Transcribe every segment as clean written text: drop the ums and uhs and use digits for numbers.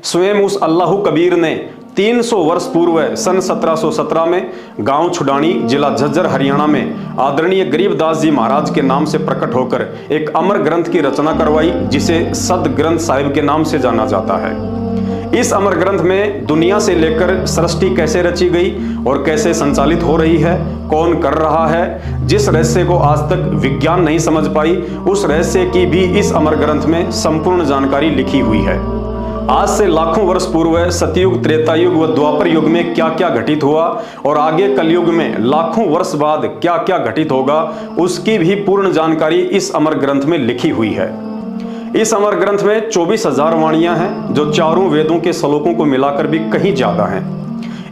स्वयं उस अल्लाह कबीर ने 300 वर्ष पूर्व सन 1717 में गांव छुडानी, जिला झज्जर, हरियाणा में आदरणीय गरीबदास जी महाराज के नाम से प्रकट होकर एक अमर ग्रंथ की रचना करवाई, जिसे सद ग्रंथ साहिब के नाम से जाना जाता है। इस अमर ग्रंथ में दुनिया से लेकर सृष्टि कैसे रची गई और कैसे संचालित हो रही है, कौन कर रहा है, जिस रहस्य को आज तक विज्ञान नहीं समझ पाई, उस रहस्य की भी इस अमर ग्रंथ में संपूर्ण जानकारी लिखी हुई है। आज से लाखों वर्ष पूर्व सतयुग, त्रेतायुग व द्वापर युग में क्या क्या घटित हुआ और आगे कलयुग में लाखों वर्ष बाद क्या क्या घटित होगा, उसकी भी पूर्ण जानकारी इस अमर ग्रंथ में लिखी हुई है। इस अमर ग्रंथ में 24,000 वाणियां हैं, जो चारों वेदों के श्लोकों को मिलाकर भी कहीं ज्यादा हैं।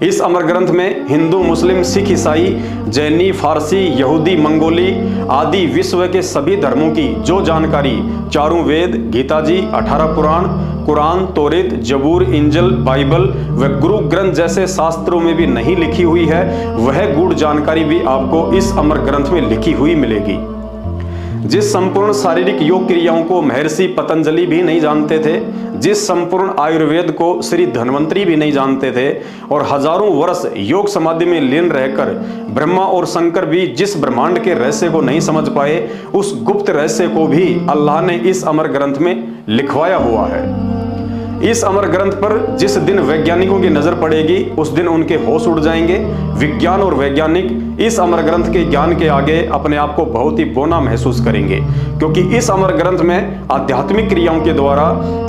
इस अमर ग्रंथ में हिंदू, मुस्लिम, सिख, ईसाई, जैनी, फारसी, यहूदी, मंगोली आदि विश्व के सभी धर्मों की जो जानकारी चारों वेद, गीता जी, 18 पुराण, कुरान, तौरेत, जबूर, इंजल, बाइबल व गुरु ग्रंथ जैसे शास्त्रों में भी नहीं लिखी हुई है, वह गूढ़ जानकारी भी आपको इस अमर ग्रंथ में लिखी हुई मिलेगी। जिस संपूर्ण शारीरिक योग क्रियाओं को महर्षि पतंजलि भी नहीं जानते थे, जिस संपूर्ण आयुर्वेद को श्री धन्वंतरी भी नहीं जानते थे, और हजारों वर्ष योग समाधि में लीन रहकर ब्रह्मा और शंकर भी जिस ब्रह्मांड के रहस्य को नहीं समझ पाए, उस गुप्त रहस्य को भी अल्लाह ने इस अमर ग्रंथ में लिखवाया हुआ है। इस अमर ग्रंथ पर जिस दिन वैज्ञानिकों की नजर पड़ेगी, उस दिन उनके होश उड़ जाएंगे। विज्ञान और वैज्ञानिक इस अमर ग्रंथ के ज्ञान के आगे अपने आप को बहुत ही बौना महसूस करेंगे, क्योंकि इस अमर ग्रंथ में आध्यात्मिक क्रियाओं के द्वारा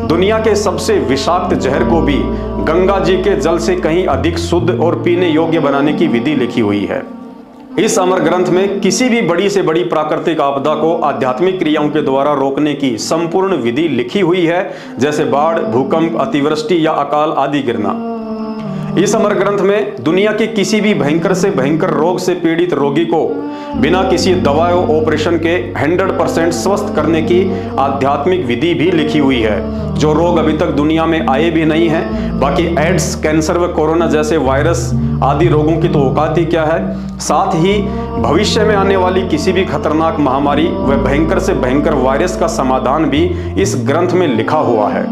दुनिया के सबसे विषाक्त जहर को भी गंगा जी के जल से कहीं अधिक शुद्ध और पीने योग्य बनाने की विधि लिखी हुई है। इस अमर ग्रंथ में किसी भी बड़ी से बड़ी प्राकृतिक आपदा को आध्यात्मिक क्रियाओं के द्वारा रोकने की संपूर्ण विधि लिखी हुई है, जैसे बाढ़, भूकंप, अतिवृष्टि या अकाल आदि गिरना। इस अमर ग्रंथ में दुनिया के किसी भी भयंकर से भयंकर रोग से पीड़ित रोगी को बिना किसी दवा और ऑपरेशन के 100% स्वस्थ करने की आध्यात्मिक विधि भी लिखी हुई है, जो रोग अभी तक दुनिया में आए भी नहीं हैं। बाकी एड्स, कैंसर व कोरोना जैसे वायरस आदि रोगों की तो औकात ही क्या है। साथ ही भविष्य में आने वाली किसी भी खतरनाक महामारी व भयंकर से भयंकर वायरस का समाधान भी इस ग्रंथ में लिखा हुआ है।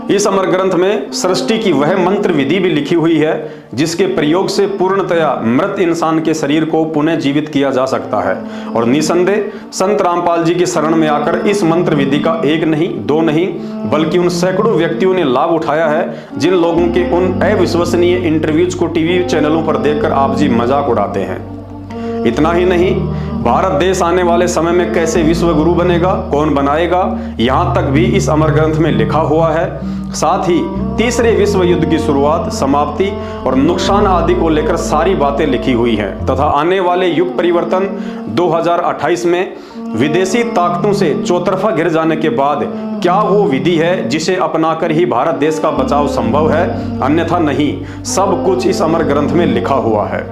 इस अमर ग्रंथ में सृष्टि की वह मंत्र विधि भी लिखी हुई है, जिसके प्रयोग से पूर्णतया मृत इंसान के शरीर को पुनः जीवित किया जा सकता है। और निसंदेह संत रामपाल जी की शरण में आकर इस मंत्र विधि का एक नहीं, दो नहीं, बल्कि उन सैकड़ों व्यक्तियों ने लाभ उठाया है, जिन लोगों के उन अविश्वसनीय इंटरव्यूज को टीवी चैनलों पर देखकर आप जी मजाक उड़ाते हैं। इतना ही नहीं, भारत देश आने वाले समय में कैसे विश्व गुरु बनेगा, कौन बनाएगा, यहाँ तक भी इस अमर ग्रंथ में लिखा हुआ है। साथ ही तीसरे विश्व युद्ध की शुरुआत, समाप्ति और नुकसान आदि को लेकर सारी बातें लिखी हुई हैं, तथा आने वाले युग परिवर्तन 2028 में विदेशी ताकतों से चौतरफा घिर जाने के बाद क्या वो विधि है जिसे अपनाकर ही भारत देश का बचाव संभव है, अन्यथा नहीं। सब कुछ इस अमर ग्रंथ में लिखा हुआ है।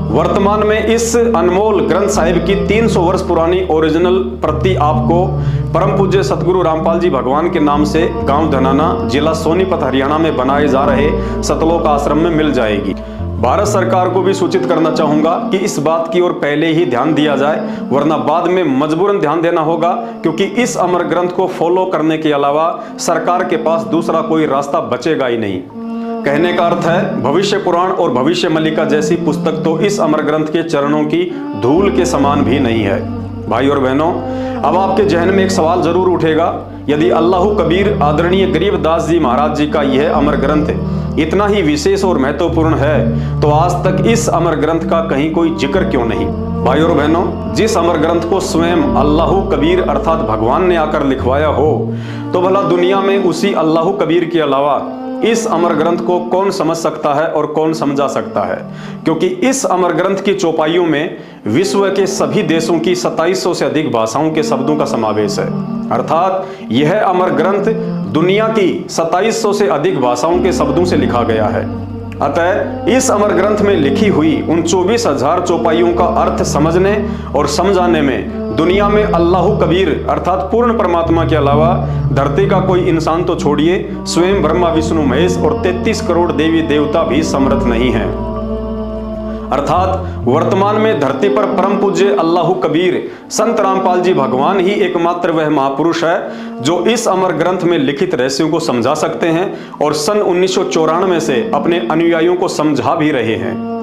वर्तमान में इस अनमोल ग्रंथ साहिब की 300 वर्ष पुरानी ओरिजिनल प्रति आपको परम पूज्य सतगुरु रामपाल जी भगवान के नाम से गांव धनाना, जिला सोनीपत, हरियाणा में बनाए जा रहे सतलोक आश्रम में मिल जाएगी। भारत सरकार को भी सूचित करना चाहूंगा कि इस बात की ओर पहले ही ध्यान दिया जाए, वरना बाद में मजबूरन ध्यान देना होगा, क्योंकि इस अमर ग्रंथ को फॉलो करने के अलावा सरकार के पास दूसरा कोई रास्ता बचेगा ही नहीं। कहने का अर्थ है, भविष्य पुराण और भविष्य मल्लिका जैसी पुस्तक तो इस अमर ग्रंथ के चरणों की धूल के समान भी नहीं है। भाई और बहनों, अब आपके जहन में एक सवाल जरूर उठेगा, यदि अल्लाह कबीर आदरणीय गरीबदास जी महाराज जी का यह अमर ग्रंथ इतना ही विशेष और महत्वपूर्ण है, तो आज तक इस अमर ग्रंथ का कहीं कोई जिक्र क्यों नहीं। भाई और बहनों, जिस अमर ग्रंथ को स्वयं अल्लाह कबीर अर्थात भगवान ने आकर लिखवाया हो, तो भला दुनिया में उसी अल्लाह कबीर के अलावा इस अमर ग्रंथ को कौन समझ सकता है और कौन समझा सकता है, क्योंकि इस अमर ग्रंथ की चौपाइयों में विश्व के सभी देशों की 2700 से अधिक भाषाओं के शब्दों का समावेश है। अर्थात यह अमर ग्रंथ दुनिया की 2700 से अधिक भाषाओं के शब्दों से लिखा गया है। अतः इस अमर ग्रंथ में लिखी हुई उन 24,000 चौपाइयों का अर्थ समझने और समझाने में दुनिया में अल्लाह कबीर अर्थात पूर्ण परमात्मा के अलावा धरती का कोई इंसान तो छोड़िए, स्वयं ब्रह्मा, विष्णु, महेश और 33 करोड़ देवी देवता भी समर्थ नहीं है। अर्थात वर्तमान में धरती पर परम पूज्य अल्लाह कबीर संत रामपाल जी भगवान ही एकमात्र वह महापुरुष है जो इस अमर ग्रंथ में लिखित रहस्यों को समझा सकते हैं और सन 1994 से अपने अनुयायियों को समझा भी रहे हैं।